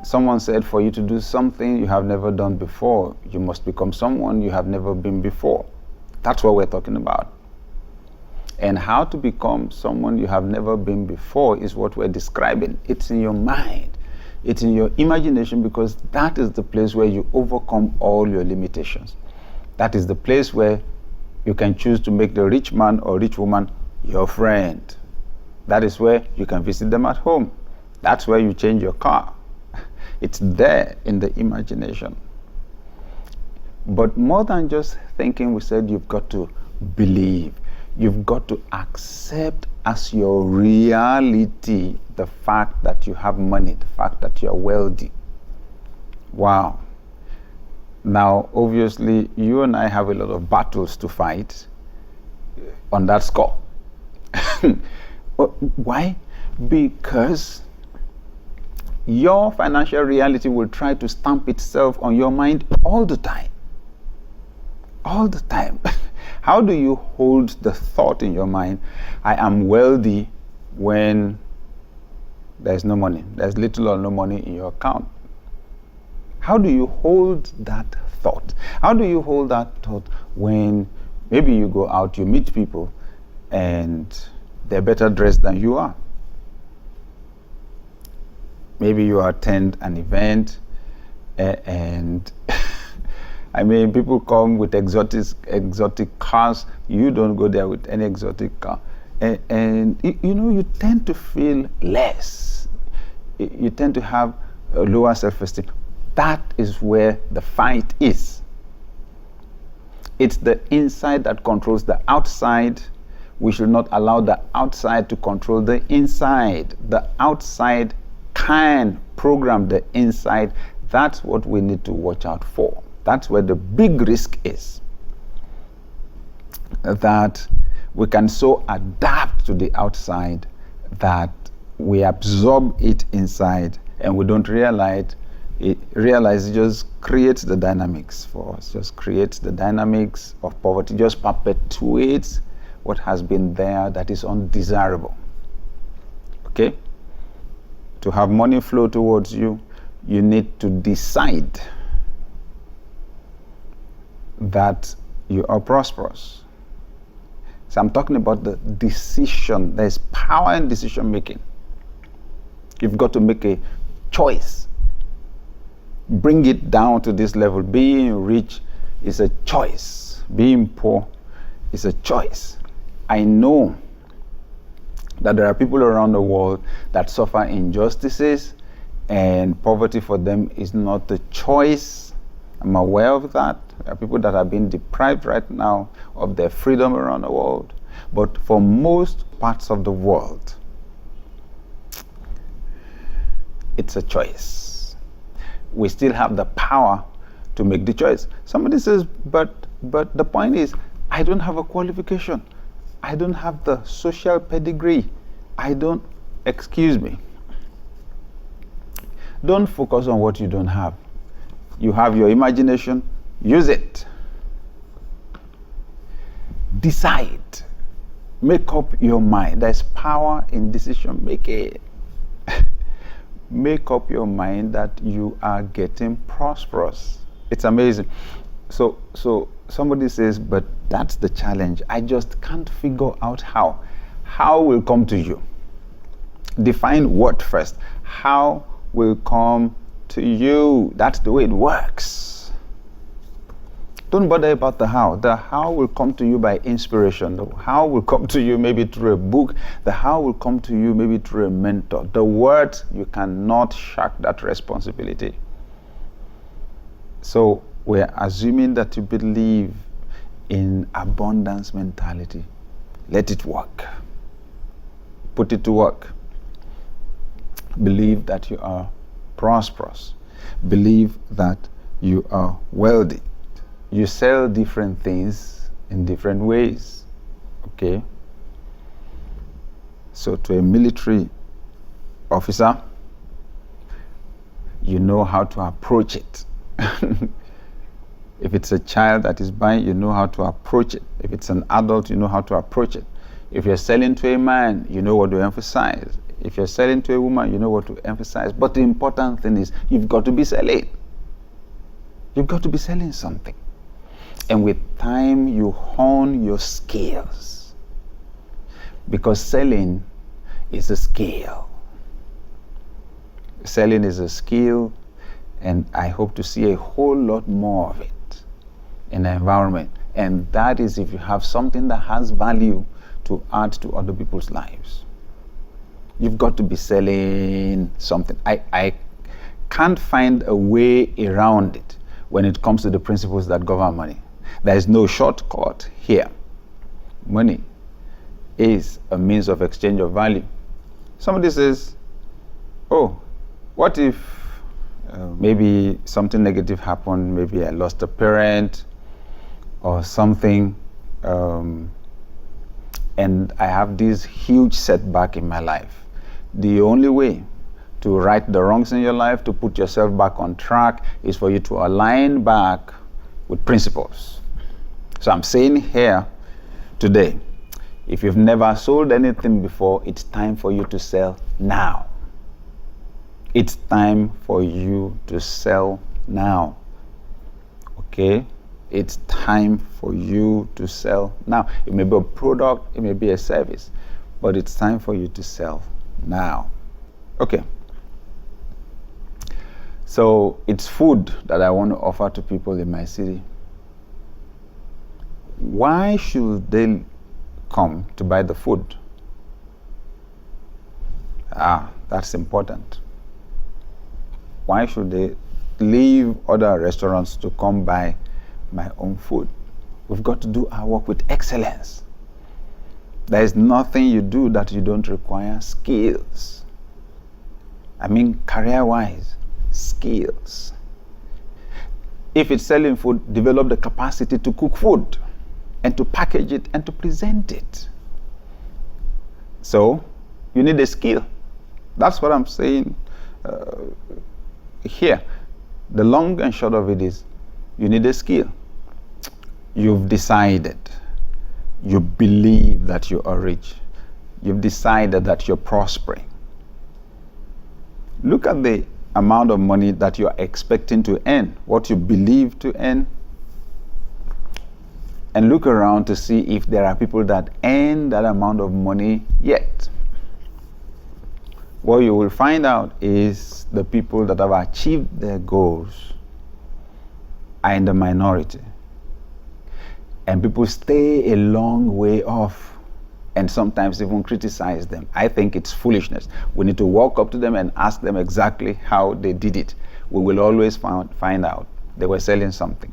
Someone said for you to do something you have never done before, you must become someone you have never been before. That's what we're talking about. And how to become someone you have never been before is what we're describing. It's in your mind. It's in your imagination, because that is the place where you overcome all your limitations. That is the place where you can choose to make the rich man or rich woman your friend. That is where you can visit them at home. That's where you change your car. It's there in the imagination. But more than just thinking, we said you've got to believe. You've got to accept as your reality the fact that you have money, the fact that you're wealthy. Wow. Now, obviously, you and I have a lot of battles to fight on that score. Why? Because your financial reality will try to stamp itself on your mind all the time. All the time. How do you hold the thought in your mind, I am wealthy, when there's no money? There's little or no money in your account. How do you hold that thought? How do you hold that thought when maybe you go out, you meet people, and they're better dressed than you are? Maybe you attend an event and I mean, people come with exotic cars. You don't go there with any exotic car. And you know, you tend to feel less. You tend to have a lower self-esteem. That is where the fight is. It's the inside that controls the outside. We should not allow the outside to control the inside. The outside can program the inside. That's what we need to watch out for. That's where the big risk is. That we can so adapt to the outside that we absorb it inside and we don't realize it. It just creates the dynamics for us, just creates the dynamics of poverty, just perpetuates what has been there that is undesirable. Okay? To have money flow towards you, you need to decide that you are prosperous. So I'm talking about the decision. There's power in decision making. You've got to make a choice. Bring it down to this level. Being rich is a choice. Being poor is a choice. I know that there are people around the world that suffer injustices, and poverty for them is not a choice. I'm aware of that. There are people that are being deprived right now of their freedom around the world. But for most parts of the world, it's a choice. We still have the power to make the choice. Somebody says, but the point is, I don't have a qualification. I don't have the social pedigree. Excuse me. Don't focus on what you don't have. You have your imagination, use it. Decide. Make up your mind. There's power in decision making. Make up your mind that you are getting prosperous. It's amazing. So somebody says, but that's the challenge. I just can't figure out how. How will come to you? Define what first. How will come to you? That's the way it works. Don't bother about the how. The how will come to you by inspiration. The how will come to you maybe through a book. The how will come to you maybe through a mentor. The words, you cannot shirk that responsibility. So we're assuming that you believe in abundance mentality. Let it work. Put it to work. Believe that you are prosperous. Believe that you are wealthy. You sell different things in different ways. Okay? So to a military officer, you know how to approach it. If it's a child that is buying, you know how to approach it. If it's an adult, you know how to approach it. If you're selling to a man, you know what to emphasize. If you're selling to a woman, you know what to emphasize. But the important thing is you've got to be selling. You've got to be selling something. And with time, you hone your skills. Because selling is a skill. Selling is a skill, and I hope to see a whole lot more of it in the environment. And that is if you have something that has value to add to other people's lives. You've got to be selling something. I can't find a way around it when it comes to the principles that govern money. There is no shortcut here. Money is a means of exchange of value. Somebody says, oh, what if maybe something negative happened, maybe I lost a parent or something, and I have this huge setback in my life. The only way to right the wrongs in your life, to put yourself back on track, is for you to align back with principles. So I'm saying here today, if you've never sold anything before, it's time for you to sell now. It's time for you to sell now. Okay? It's time for you to sell now. It may be a product, it may be a service, but it's time for you to sell now. Okay. So it's food that I want to offer to people in my city. Why should they come to buy the food? That's important. Why should they leave other restaurants to come buy my own food? We've got to do our work with excellence. There is nothing you do that you don't require skills. I mean, career-wise, skills. If it's selling food, develop the capacity to cook food and to package it and to present it. So, you need a skill. That's what I'm saying here. The long and short of it is, you need a skill. You've decided. You believe that you are rich. You've decided that you're prospering. Look at the amount of money that you're expecting to earn, what you believe to earn, and look around to see if there are people that earn that amount of money yet. What you will find out is the people that have achieved their goals are in the minority. And people stay a long way off and sometimes even criticize them. I think it's foolishness. We need to walk up to them and ask them exactly how they did it. We will always find out they were selling something.